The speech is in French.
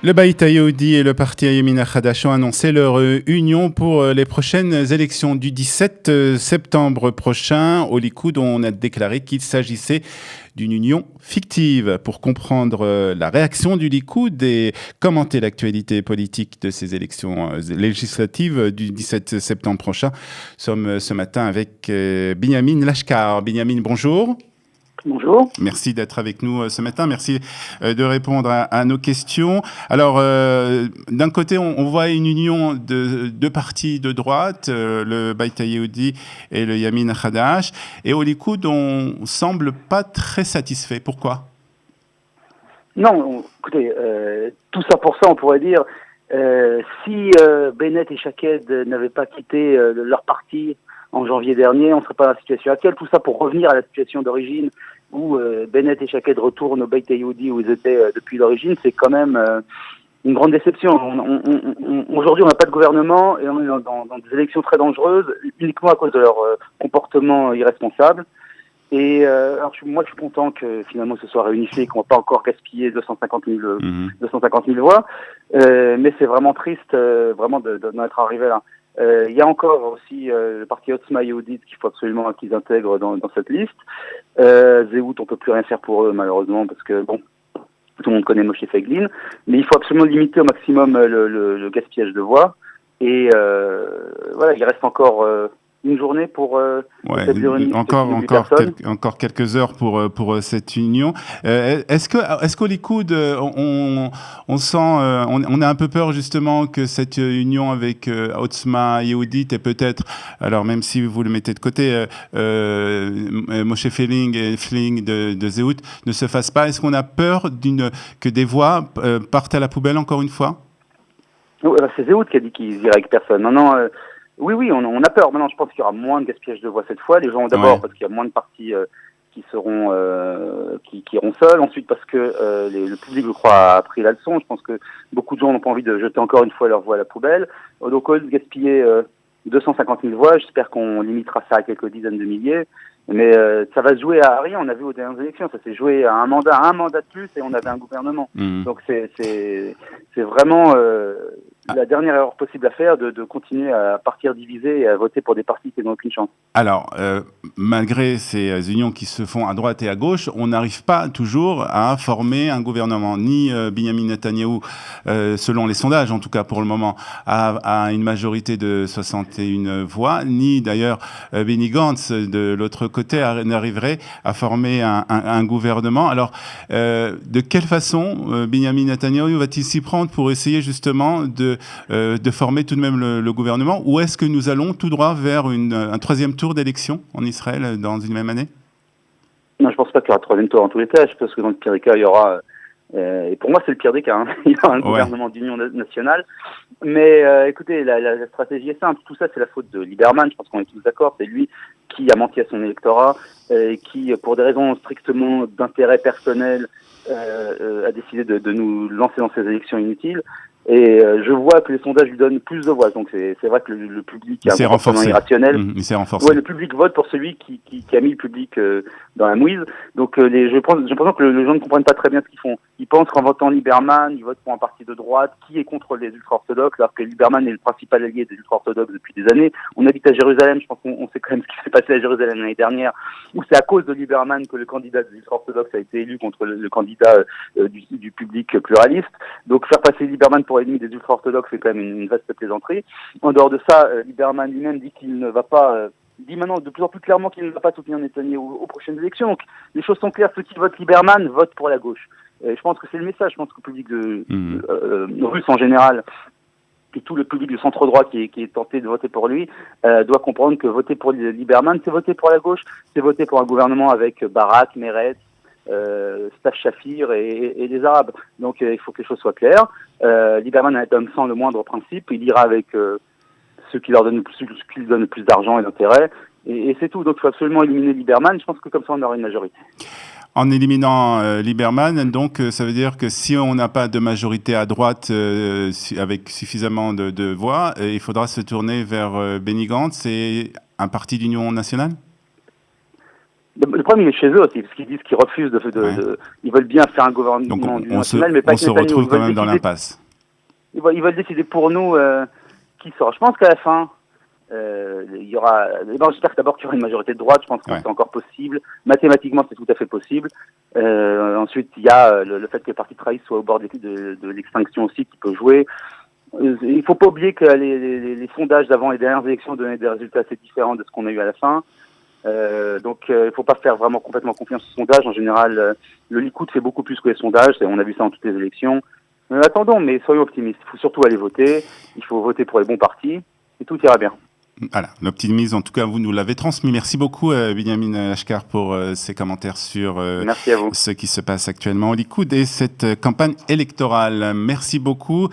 Le Bayt Yehudi et le parti Yamina Khadash ont annoncé leur union pour les prochaines élections du 17 septembre prochain. Au Likoud, on a déclaré qu'il s'agissait d'une union fictive. Pour comprendre la réaction du Likoud et commenter l'actualité politique de ces élections législatives du 17 septembre prochain, nous sommes ce matin avec Binyamin Lashkar. Binyamin, bonjour. Bonjour. Merci d'être avec nous ce matin. Merci de répondre à nos questions. Alors, d'un côté, on voit une union de deux partis de droite, le Bayt Yehudi et le Yamin Khadash. Et au Likoud, on semble pas très satisfait. Pourquoi ? Non, écoutez, tout ça pour ça, on pourrait dire, si Bennett et Shaked n'avaient pas quitté leur parti en janvier dernier, on ne serait pas dans la situation actuelle. Tout ça pour revenir à la situation d'origine où Bennett et Shaked retournent au Bayt Yehudi où ils étaient depuis l'origine. C'est quand même une grande déception. Aujourd'hui, on n'a pas de gouvernement et on est dans des élections très dangereuses uniquement à cause de leur comportement irresponsable. Et alors moi, je suis content que finalement ce soit réunifié et qu'on ne va pas encore gaspiller 250 000 voix. Mais c'est vraiment triste vraiment d'en être arrivé là. Il y a encore aussi le parti Otzma Yehudit qu'il faut absolument qu'ils intègrent dans cette liste. Zéhout, on peut plus rien faire pour eux malheureusement parce que bon, tout le monde connaît Moshe Feiglin, mais il faut absolument limiter au maximum le gaspillage de voix. Et voilà, il reste encore une journée pour encore quelques heures pour cette union. Est-ce qu'au Likoud, on sent, on a un peu peur justement que cette union avec Otzma Yehudit et peut-être, alors même si vous le mettez de côté, Moshe Feiglin de Zéhout ne se fasse pas. Est-ce qu'on a peur que des voix partent à la poubelle encore une fois? C'est Zéhout qui a dit qu'il irait avec personne. Non. Oui, on a peur. Maintenant, je pense qu'il y aura moins de gaspillage de voix cette fois. Les gens, d'abord, parce qu'il y a moins de partis qui iront seuls. Ensuite, parce que le public, je crois, a pris la leçon. Je pense que beaucoup de gens n'ont pas envie de jeter encore une fois leur voix à la poubelle. Donc, au lieu de gaspiller 250 000 voix, j'espère qu'on limitera ça à quelques dizaines de milliers. Mais ça va se jouer à rien. On a vu aux dernières élections, ça s'est joué à un mandat de plus et on avait un gouvernement. Donc, c'est vraiment la dernière erreur possible à faire de continuer à partir divisé et à voter pour des partis qui n'ont aucune chance. Alors, malgré ces unions qui se font à droite et à gauche, on n'arrive pas toujours à former un gouvernement. Ni Binyamin Netanyahou, selon les sondages en tout cas pour le moment, a une majorité de 61 voix, ni d'ailleurs Benny Gantz de l'autre côté n'arriverait à former un gouvernement. Alors, de quelle façon Binyamin Netanyahou va-t-il s'y prendre pour essayer justement de former tout de même le gouvernement, ou est-ce que nous allons tout droit vers un troisième tour d'élection en Israël dans une même année? Non, je pense pas qu'il y aura un troisième tour en tous les cas. Je pense que dans le pire des cas, il y aura, et pour moi c'est le pire des cas, il y aura un gouvernement d'union nationale. Mais écoutez, la stratégie est simple. Tout ça, c'est la faute de Lieberman. Je pense qu'on est tous d'accord. C'est lui qui a menti à son électorat, qui, pour des raisons strictement d'intérêt personnel, a décidé de nous lancer dans ces élections inutiles. Et je vois que les sondages lui donnent plus de voix. Donc c'est vrai que le public est un comportement irrationnel. Il s'est renforcé. Ouais, le public vote pour celui qui a mis le public dans la mouise. Donc j'ai l'impression que les gens ne comprennent pas très bien ce qu'ils font. Ils pensent qu'en votant Lieberman, ils votent pour un parti de droite qui est contre les ultra-orthodoxes, alors que Lieberman est le principal allié des ultra-orthodoxes depuis des années. On habite à Jérusalem, je pense qu'on sait quand même ce qui s'est passé à Jérusalem l'année dernière, où c'est à cause de Lieberman que le candidat des ultra-orthodoxes a été élu contre le candidat du public pluraliste. Donc faire passer Lieberman pour ennemi des ultra-orthodoxes, c'est quand même une vaste plaisanterie. En dehors de ça, Lieberman lui-même dit qu'il ne va pas... dit maintenant de plus en plus clairement qu'il ne va pas soutenir Netanyahou aux prochaines élections. Donc les choses sont claires, ceux qui votent Lieberman votent pour la gauche. Je pense que c'est le message. Je pense que le public russe en général et tout le public de centre-droit qui est tenté de voter pour lui doit comprendre que voter pour Lieberman, c'est voter pour la gauche, c'est voter pour un gouvernement avec Barak, Meretz, Stav Shafir et les Arabes. Donc il faut que les choses soient claires. Lieberman donne sans le moindre principe, il ira avec ceux qui leur donnent le plus d'argent et d'intérêt, et c'est tout. Donc il faut absolument éliminer Lieberman. Je pense que comme ça on aura une majorité. En éliminant Lieberman, donc ça veut dire que si on n'a pas de majorité à droite avec suffisamment de voix, il faudra se tourner vers Benny Gantz et un parti d'union nationale? Le problème, il est chez eux aussi, parce qu'ils disent qu'ils refusent ils veulent bien faire un gouvernement Donc d'union nationale, mais pas on se Netanyahu. retrouve quand même dans l'impasse. Ils veulent décider pour nous qui sort. Je pense qu'à la fin, il y aura. J'espère d'abord qu'il y aura une majorité de droite. Je pense que c'est encore possible. Mathématiquement, c'est tout à fait possible. Ensuite, il y a le fait que le Parti travailliste soit au bord de l'extinction aussi qui peut jouer. Il ne faut pas oublier que les sondages d'avant les dernières élections donnaient des résultats assez différents de ce qu'on a eu à la fin. Donc, il ne faut pas faire vraiment complètement confiance aux sondages. En général, le Likoud fait beaucoup plus que les sondages. On a vu ça dans toutes les élections. Attendons, mais soyons optimistes. Il faut surtout aller voter. Il faut voter pour les bons partis et tout ira bien. Voilà, l'optimisme, en tout cas, vous nous l'avez transmis. Merci beaucoup, Binyamin Ashkar, pour ces commentaires sur Merci à vous. Ce qui se passe actuellement au Likoud et cette campagne électorale. Merci beaucoup.